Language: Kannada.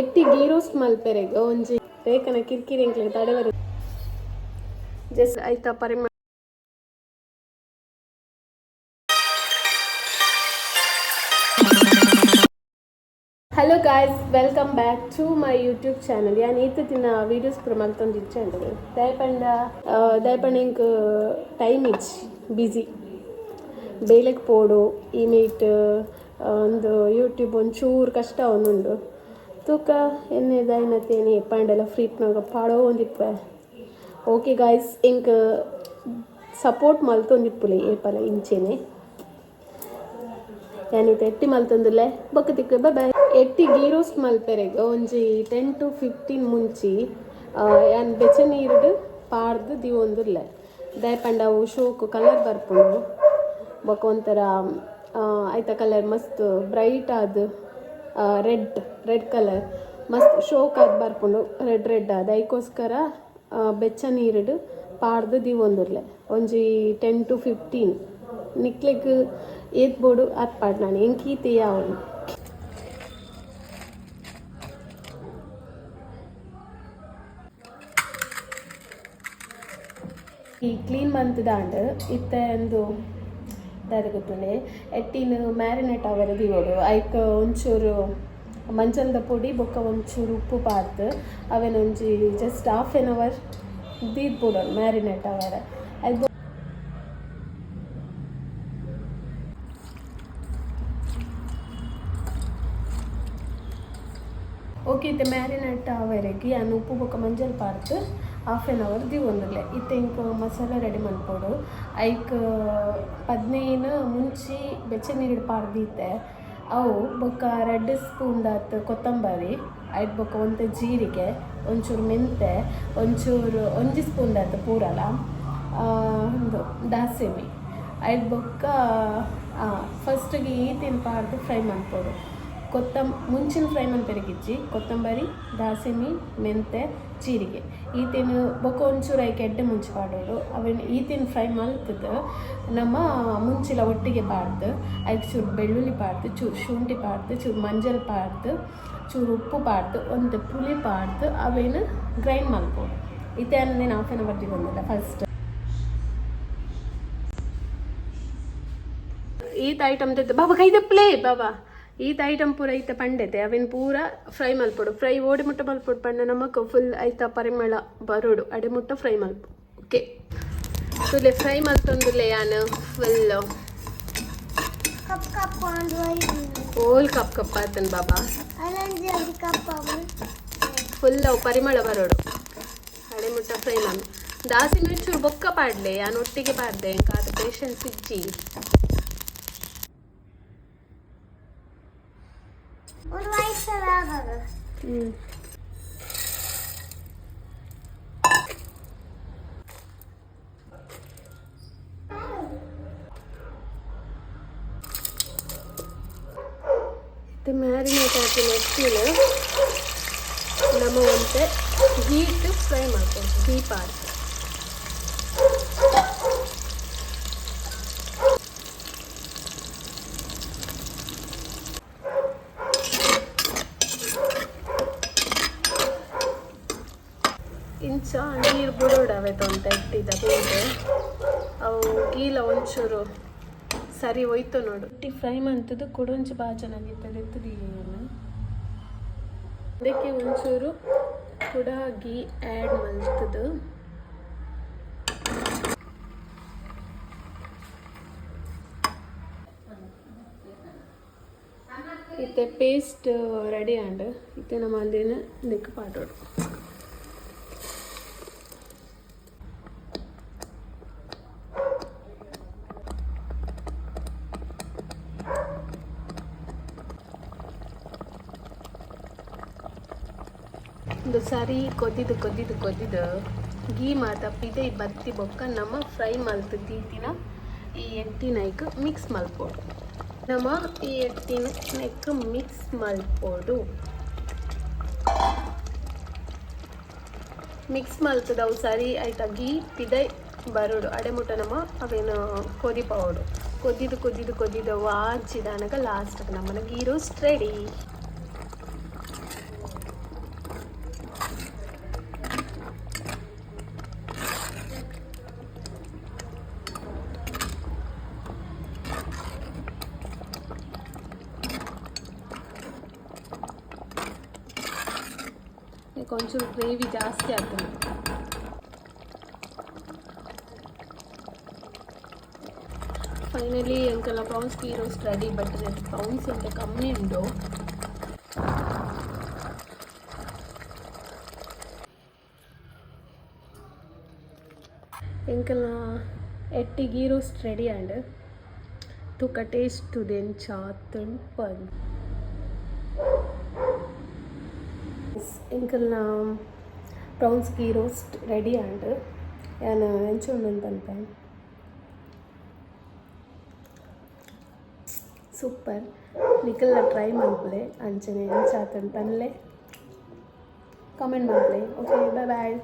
ಎಟ್ಟಿ ಗೀ ರೋಸ್ಟ್ ಮಲ್ಪೆರೆಗ ಒಂಜಿ ಬೇಕನ ಕಿರ್ಕಿರಿ ಎಂಕ್ಲೆಗ್ ತಡೆ ಬರು ಜಸ್ಟ್ ಐತ ಪರಿಮಳ. Hello guys, welcome back to my YouTube channel. ಯಾನ್ ಈತ ದಿನ ವೀಡಿಯೋಸ್ ಪೂರ ಮಲ್ತೊಂದಿಚ್ಚಂಡು ದಯಪಂಡ ಇಂಕ್ ಟೈಮ್ ಇಚ್ಚಿ ಬಿಸಿ ಬೇಲೆಗ್ ಪೋಡು ಈ ಮೀಟ್ ಒಂದು ಯೂಟ್ಯೂಬ್ ಒಂಚೂರು ಕಷ್ಟ ಒಂದುಂಡು ತೂಕ ಎನ್ನೆದಾಯ್ನತೇನೆ ಎಪ್ಪಂಡೆಲ್ಲ ಫ್ರೀಪ್ನಾಗ ಪಾಡೋ ಒಂದಿಪ್ಪ. ಓಕೆ ಗಾಯ್ಸ್, ಇಂಕ್ ಸಪೋರ್ಟ್ ಮಲ್ತೊಂದಿಪ್ಪುಲೆ ಏಪಲ ಇಂಚೆನೆ ಯಾನೈತೆ ಎಟ್ಟಿ ಮಲ್ತೊಂದುಲ್ಲೆ ಬೊಕ್ಕ ತಿಕ್ಕ ಬಾಯ್. ಎಟ್ಟಿ ಗೀ ರೋಸ್ಟ್ ಮಲ್ಪೆರೆಗ ಒಂಜಿ 10 to 15 ಮುಂಚಿ ಯಾನ್ ಬೆಚ್ಚ ನೀರುಡು ಪಾರ್ದು ದಿವೊಂದುಲ್ಲೆ ದಯಪಂಡ ಅವು ಶೋಕು ಕಲರ್ ಬರ್ಪುಂಡು ಬೊಕ್ಕ ಒಂಥರ ಐತ ಕಲರ್ ಮಸ್ತ್ ಬ್ರೈಟ್ ಆದ್ ರೆಡ್ ಕಲರ್ ಮಸ್ತ್ ಶೋಕ್ ಆದ್ ಬರ್ಪುಂಡು ರೆಡ್ ಆದ್ ಅದಕ್ಕೋಸ್ಕರ ಬೆಚ್ಚ ನೀರುಡು ಪಾರ್ದು ದಿವೊಂದುಲ್ಲೆ ಒಂಜಿ 10 to 15 ನಿಕ್ಲೆಗ್ ಏತ್ ಬೋಡು ಅತ್ ಪಾಡ್ ನಾನು ಎಂಕೀತೆ ಯಾವನು ಈ ಕ್ಲೀನ್ ಮಂತ್ದಾಂಡ್ ಇತ್ತ ಒಂದು ದಾದ ಗೊತ್ತುಂಡೆ ಎಟ್ಟಿನ ಮ್ಯಾರಿನೇಟ್ ಅವರ ದಿವೋಡು ಐಕ್ ಒಂಚೂರು ಮಂಚಲ್ದ ಪುಡಿ ಬೊಕ್ಕ ಒಂಚೂರು ಉಪ್ಪು ಪಾರ್ದು ಅವೇನೊಂಜಿ ಜಸ್ಟ್ ½ ದೀದ್ ಬಿಡೋಣ ಮ್ಯಾರಿನೇಟ್ ಅವರ ಅದು. ಓಕೆ ಇತ್ತೆ ಮ್ಯಾರಿನೇಟ್ ಆವರೆಗೆ ನಾನು ಉಪ್ಪು ಬೊಕ್ಕ ಮಂಜಲ್ ಪಾರ್ದು ½ ದಿವೊಂದುಲ್ಲೆ ಇತ್ತೆ ಇಂಕ ಮಸಾಲ ರೆಡಿ ಮನ್ಪೋಡು ಐಕ್ 15 ಮುಂಚಿ ಬೆಚ್ಚ ನೀರು ಪಾರ್ದಿತ್ತೆ ಅವು ಬೊಕ್ಕ 2 ಸ್ಪೂನ್ ದಾತ್ ಕೊತ್ತಂಬರಿ ಐಟ್ ಬೊಕ್ಕ ಒಂತೆ ಜೀರಿಗೆ ಒಂಚೂರು ಮೆಂತೆ ಒಂಚೂರು 1 ಸ್ಪೂನ್ ದಾತ್ ಪೂರಲ ಒಂದು ದಾಸೆಮಿ ಐಟ್ ಬೊಕ್ಕ ಫಸ್ಟಿಗೆ ಈತಿನ ಪಾರ್ದು ಫ್ರೈ ಮನ್ಪೋಡು ಮುಂಚಿನ ಫ್ರೈ ಮನ್ಪೆರಗಿಜ್ಜಿ ಕೊತ್ತಂಬರಿ ದಾಸೆಮಿ ಮೆಂತೆ ಜೀರಿಗೆ ಈತಿನ ಬೊಕ್ಕ ಒಂಚೂರು ಐಕೆ ಎಡ್ಡೆ ಮುಂಚೆ ಪಾಡೋಡು ಅವೇನು ಈತಿನ ಫ್ರೈ ಮಲ್ತದ ನಮ್ಮ ಮುಂಚಿಲ ಒಟ್ಟಿಗೆ ಪಾಡ್ದು ಐಕ್ ಚೂರು ಬೆಳ್ಳುಳ್ಳಿ ಪಾಡ್ದು ಚೂರು ಶುಂಠಿ ಪಾಡ್ದು ಚೂರು ಮಂಜಲ್ ಪಾಡ್ದು ಚೂರು ಉಪ್ಪು ಪಾಡ್ದು ಒಂದು ಪುಳಿ ಪಾಡ್ದು ಅವೇನು ಗ್ರೈಂಡ್ ಮಲ್ಪೋಡು ಇತ್ತೆ ಅನ್ನೇನು ½ ದಿವೊಂದಿಲ್ಲ ಫಸ್ಟ್ ಈತ ಐಟಮ್ ತೆತ್ತು ಬಾಬಾ ಕೈದಪ್ಪಲೇ ಬಾಬಾ ಈತ ಐಟಮ್ ಪೂರ ಐತ ಪಂಡೆತೆ ಅವೇನು ಪೂರ ಫ್ರೈ ಮಲ್ಪೋಡು ಫ್ರೈ ಓಡಿ ಮುಟ್ಟ ಮಲ್ಪೋಡು ಪಂಡ ನಮಕ್ ಫುಲ್ ಐತ ಪರಿಮಳ ಬರೋಡು ಅಡೆ ಮುಟ್ಟ ಫ್ರೈ ಮಲ್ಪ. ಓಕೆ ತುಲೆ ಫ್ರೈ ಮಲ್ತೊಂದುಲ್ಲೆ ಯಾನು ಫುಲ್ ಓಲ್ ಕಪ್ ಆತನ್ ಬಾಬಾ ಫುಲ್ ಅವು ಪರಿಮಳ ಬರೋಡು ಅಡೆ ಮುಟ್ಟ ಫ್ರೈ ಮಲ್ ದಾಸಿ ಮಿರ್ಚೂರು ಬೊಕ್ಕ ಪಾಡ್ಲೆ ಯಾನು ಒಟ್ಟಿಗೆ ಪಾಡ್ದೆ ಎಂಕ ಅದು ಪೇಷನ್ಸ್ ಇಜ್ಜಿ ಮ್ಯಾರಿನೇಟ್ ಹಾಕಿ ನೆಕ್ಸ್ಟಿಲು ನಮ್ಮ ಒಂತೆ ಹೀಟ್ ಫ್ರೈ ಮಾಡ್ಕೊಂಡು ಹೀ ಪಾರ್ಟ್ ಇಂಚ ನೀರು ಬಿಡೋಡವೆ ತೊಂತ ಇಟ್ಟಿದ್ದ ಬೇರೆ ಅವು ಗೀಲ ಒಂಚೂರು ಸರಿ ಹೋಯ್ತು ನೋಡು ಫ್ರೈ ಮಂತದ್ದು ಕೊಡೊಂಚು ಭಾಳ ಚೆನ್ನಾಗಿರ್ತದೆ ಎತ್ತದು ಅದಕ್ಕೆ ಒಂಚೂರು ಕೂಡ ಗೀ ಆ್ಯಡ್ ಮಲ್ತದು ಇತ್ತೆ ಪೇಸ್ಟ್ ರೆಡಿ ಆಂಡ್ ಇತ್ತೆ ನಮ್ಮ ಅಲ್ಲಿನ ಲೆಕ್ಕ ಪಾಟೋಡು ಒಂದು ಸರಿ ಕೊದ್ದಿದ್ದು ಗೀ ಮಾತ ಪಿದೆ ಬತ್ತಿ ಬೊಕ್ಕ ನಮ್ಮ ಫ್ರೈ ಮಲ್ತು ತೀತಿನ ಈ ಎಟ್ಟಿನೈಕ್ ಮಿಕ್ಸ್ ಮಲ್ಪೋಡು ನಮ್ಮ ಈ ಎಟ್ಟಿನ ನೆಕ್ ಮಿಕ್ಸ್ ಮಲ್ಪೋಡು ಮಿಕ್ಸ್ ಮಲ್ತದವು ಸರಿ ಆಯ್ತಾ ಗೀ ಪಿದೆ ಬರೋಡು ಅಡೆ ಮುಟ್ಟ ನಮ್ಮ ಅವೇನು ಕೊದಿಪೋಡು ಕೊದ್ದಿದ್ದು ವಾಚಿದಾನಗ ಲಾಸ್ಟ್ಗೆ ನಮ್ಮನ ಗೀ ರೋಸ್ಟ್ ರೆಡಿ. ಈಗ ಒಂಚೂರು ಗ್ರೇವಿ ಜಾಸ್ತಿ ಆಗ್ತದೆ. ಫೈನಲಿ ಎಂಕಲ್ನ prawns ghee roast ready. But prawns ಅಂತ ಕಮ್ಮಿ ಉಂಟು. ಎಂಕಲ್ನ ಎಟ್ಟಿ ಗೀ ರೋಸ್ಟ್ ರೆಡಿ ಆಂಡ್ ತುಕ ಟೇಸ್ಟ್ ತುದೆನ್ ಚಾತುಂಡು ಪನ್. ಎಂಕಲ್ನ prawns ghee roast ready and ನಾನು ಎಂಚುಂಡು ಪನ್ಪೇನ್. ಸೂಪರ್. ನಿಖಲ್ನ ಟ್ರೈ ಮನ್ಪುಲೆ ಅಂಚನೆ ಎಂಚಾತುಂಡು ಪನ್ಲೆ ಕಾಮೆಂಟ್ ಮನ್ಪುಲೆ. ಓಕೆ, ಬಾಯ್ ಬಾಯ್.